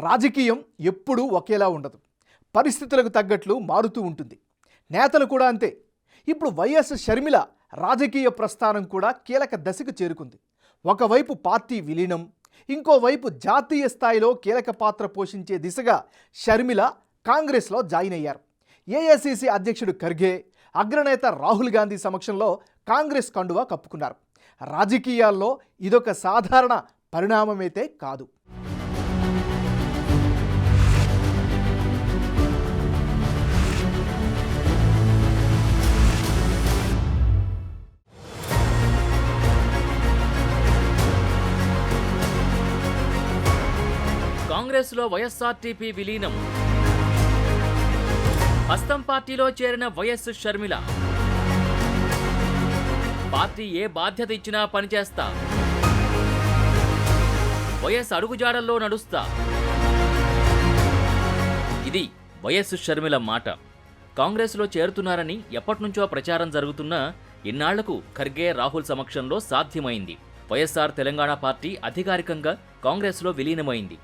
రాజకీయం ఎప్పుడూ ఒకేలా ఉండదు. పరిస్థితులకు తగ్గట్లు మారుతూ ఉంటుంది. నేతలు కూడా అంతే. ఇప్పుడు వైఎస్ షర్మిల రాజకీయ ప్రస్థానం కూడా కీలక దశకు చేరుకుంది. ఒకవైపు పార్టీ విలీనం, ఇంకోవైపు జాతీయ స్థాయిలో కీలక పాత్ర పోషించే దిశగా షర్మిల కాంగ్రెస్లో జాయిన్ అయ్యారు. ఏఐసిసి అధ్యక్షుడు ఖర్గే, అగ్రనేత రాహుల్ గాంధీ సమక్షంలో కాంగ్రెస్ కండువా కప్పుకున్నారు. రాజకీయాల్లో ఇదొక సాధారణ పరిణామమైతే కాదు. కాంగ్రెస్లో వైఎస్ఆర్టీపీ విలీనం, హస్తం పార్టీలో చేరిన వైఎస్ షర్మిల. పార్టీ ఏ బాధ్యత ఇచ్చినా పనిచేస్తా, వైఎస్ అడుగుజాడల్లో నడుస్తా. ఇది వైఎస్ షర్మిల మాట. కాంగ్రెస్లో చేరుతున్నారని ఎప్పటినుంచో ప్రచారం జరుగుతున్నా ఇన్నాళ్లకు ఖర్గే, రాహుల్ సమక్షంలో సాధ్యమైంది. వైఎస్ఆర్ తెలంగాణ పార్టీ అధికారికంగా కాంగ్రెస్లో విలీనమైంది.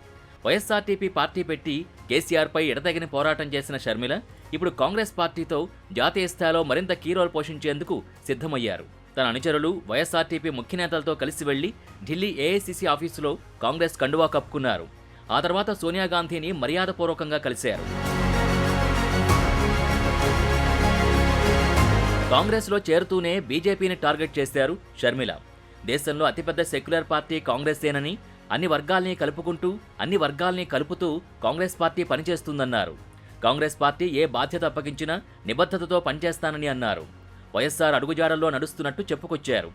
వైఎస్ఆర్టీపీ పార్టీ పెట్టి కేసీఆర్పై ఎడతెగని పోరాటం చేసిన షర్మిల ఇప్పుడు కాంగ్రెస్ పార్టీతో జాతీయ స్థాయిలో మరింత కీ రోల్ పోషించేందుకు సిద్ధమయ్యారు. తన అనుచరులు వైఎస్ఆర్టీపీ ముఖ్య నేతలతో కలిసి వెళ్లి ఢిల్లీ ఏఐసిసి ఆఫీసులో కాంగ్రెస్ కండువా కప్పుకున్నారు. ఆ తర్వాత సోనియా గాంధీని మర్యాదపూర్వకంగా కలిశారు. కాంగ్రెస్లో చేరుతూనే బీజేపీని టార్గెట్ చేశారు షర్మిల. దేశంలో అతిపెద్ద సెక్యులర్ పార్టీ కాంగ్రెసేనని, అన్ని వర్గాల్ని కలుపుతూ కాంగ్రెస్ పార్టీ పనిచేస్తుందన్నారు. కాంగ్రెస్ పార్టీ ఏ బాధ్యత అప్పగించినా నిబద్ధతతో పనిచేస్తానని అన్నారు. వైఎస్ఆర్ అడుగుజాడల్లో నడుస్తున్నట్టు చెప్పుకొచ్చారు.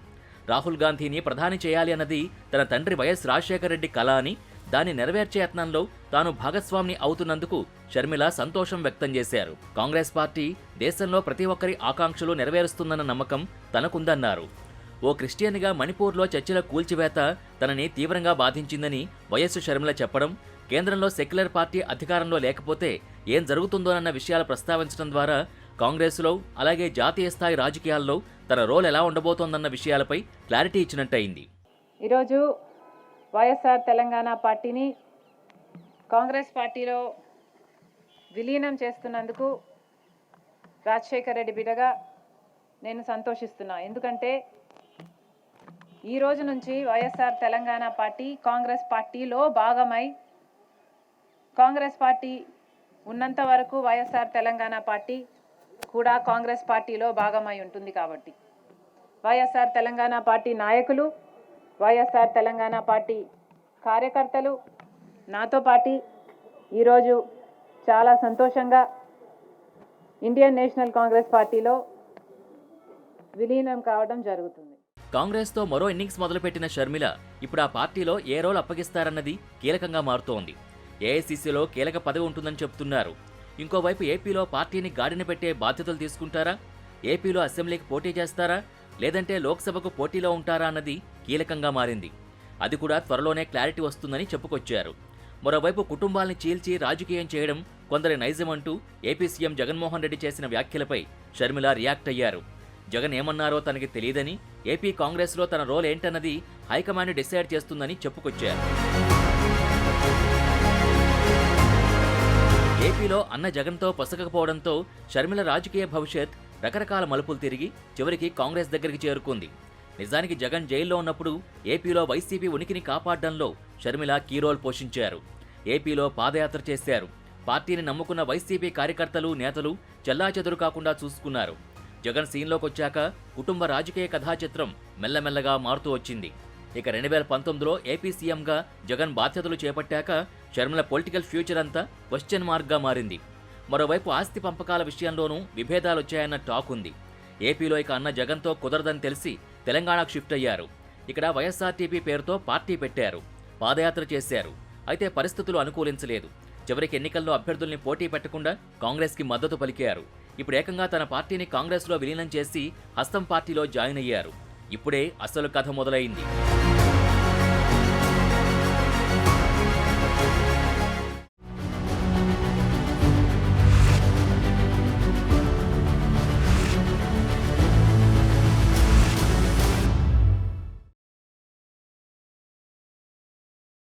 రాహుల్ గాంధీని ప్రధాని చేయాలి అన్నది తన తండ్రి వైఎస్ రాజశేఖర రెడ్డి కల అని, దాన్ని నెరవేర్చే యత్నంలో తాను భాగస్వామిని అవుతున్నందుకు షర్మిల సంతోషం వ్యక్తం చేశారు. కాంగ్రెస్ పార్టీ దేశంలో ప్రతి ఒక్కరి ఆకాంక్షలు నెరవేరుస్తుందన్న నమ్మకం తనకుందన్నారు. ఓ క్రిస్టియన్గా మణిపూర్లో చర్చిల కూల్చివేత తనని తీవ్రంగా బాధించిందని వైఎస్ షర్మిల చెప్పడం, కేంద్రంలో సెక్యులర్ పార్టీ అధికారంలో లేకపోతే ఏం జరుగుతుందోనన్న విషయాలు ప్రస్తావించడం ద్వారా కాంగ్రెస్లో అలాగే జాతీయ స్థాయి రాజకీయాల్లో తన రోల్ ఎలా ఉండబోతోందన్న విషయాలపై క్లారిటీ ఇచ్చినట్టయింది. ఈరోజు వైఎస్ఆర్ తెలంగాణ పార్టీని కాంగ్రెస్ పార్టీలో విలీనం చేస్తున్నందుకు రాజశేఖర రెడ్డి బిడ్డగా నేను సంతోషిస్తున్నా. ఎందుకంటే ఈ రోజు నుంచి వైఎస్ఆర్ తెలంగాణ పార్టీ కాంగ్రెస్ పార్టీలో భాగమై, కాంగ్రెస్ పార్టీ ఉన్నంత వరకు వైఎస్ఆర్ తెలంగాణ పార్టీ కూడా కాంగ్రెస్ పార్టీలో భాగమై ఉంటుంది. కాబట్టి వైఎస్ఆర్ తెలంగాణ పార్టీ నాయకులు, వైఎస్ఆర్ తెలంగాణ పార్టీ కార్యకర్తలు నాతో పాటు ఈరోజు చాలా సంతోషంగా ఇండియన్ నేషనల్ కాంగ్రెస్ పార్టీలో విలీనం కావడం జరుగుతుంది. కాంగ్రెస్తో మరో ఇన్నింగ్స్ మొదలుపెట్టిన షర్మిల ఇప్పుడు ఆ పార్టీలో ఏ రోల్ అప్పగిస్తారన్నది కీలకంగా మారుతోంది. ఏఐసిసిలో కీలక పదవి ఉంటుందని చెబుతున్నారు. ఇంకోవైపు ఏపీలో పార్టీని గాడిన పెట్టే బాధ్యతలు తీసుకుంటారా, ఏపీలో అసెంబ్లీకి పోటీ చేస్తారా, లేదంటే లోక్సభకు పోటీలో ఉంటారా అన్నది కీలకంగా మారింది. అది కూడా త్వరలోనే క్లారిటీ వస్తుందని చెప్పుకొచ్చారు. మరోవైపు కుటుంబాల్ని చీల్చి రాజకీయం చేయడం కొందరి నైజం అంటూ ఏపీ సీఎం జగన్మోహన్ రెడ్డి చేసిన వ్యాఖ్యలపై షర్మిల రియాక్ట్ అయ్యారు. జగన్ ఏమన్నారో తనకి తెలియదని, ఏపీ కాంగ్రెస్లో తన రోల్ ఏంటన్నది హైకమాండ్ డిసైడ్ చేస్తుందని చెప్పుకొచ్చారు. ఏపీలో అన్న జగన్తో పొసగకపోవడంతో షర్మిల రాజకీయ భవిష్యత్ రకరకాల మలుపులు తిరిగి చివరికి కాంగ్రెస్ దగ్గరికి చేరుకుంది. నిజానికి జగన్ జైల్లో ఉన్నప్పుడు ఏపీలో వైసీపీ ఉనికిని కాపాడడంలో షర్మిల కీ రోల్ పోషించారు. ఏపీలో పాదయాత్ర చేశారు. పార్టీని నమ్ముకున్న వైసీపీ కార్యకర్తలు, నేతలు చెల్లాచెదురు కాకుండా చూసుకున్నారు. జగన్ సీన్లోకి వచ్చాక కుటుంబ రాజకీయ కథాచిత్రం మెల్లమెల్లగా మారుతూ వచ్చింది. ఇక 2019లో ఏపీ సీఎంగా జగన్ బాధ్యతలు చేపట్టాక షర్మిల పొలిటికల్ ఫ్యూచర్ అంతా క్వశ్చన్ మార్క్గా మారింది. మరోవైపు ఆస్తి పంపకాల విషయంలోనూ విభేదాలొచ్చాయన్న టాక్ ఉంది. ఏపీలో ఇక అన్న జగన్తో కుదరదని తెలిసి తెలంగాణకు షిఫ్ట్ అయ్యారు. ఇక్కడ వైఎస్ఆర్టీపీ పేరుతో పార్టీ పెట్టారు, పాదయాత్ర చేశారు. అయితే పరిస్థితులు అనుకూలించలేదు. చివరికి ఎన్నికల్లో అభ్యర్థుల్ని పోటీ పెట్టకుండా కాంగ్రెస్కి మద్దతు పలికారు. ఇప్పుడు ఏకంగా తన పార్టీని కాంగ్రెస్లో విలీనం చేసి హస్తం పార్టీలో జాయిన్ అయ్యారు. ఇప్పుడే అసలు కథ మొదలైంది.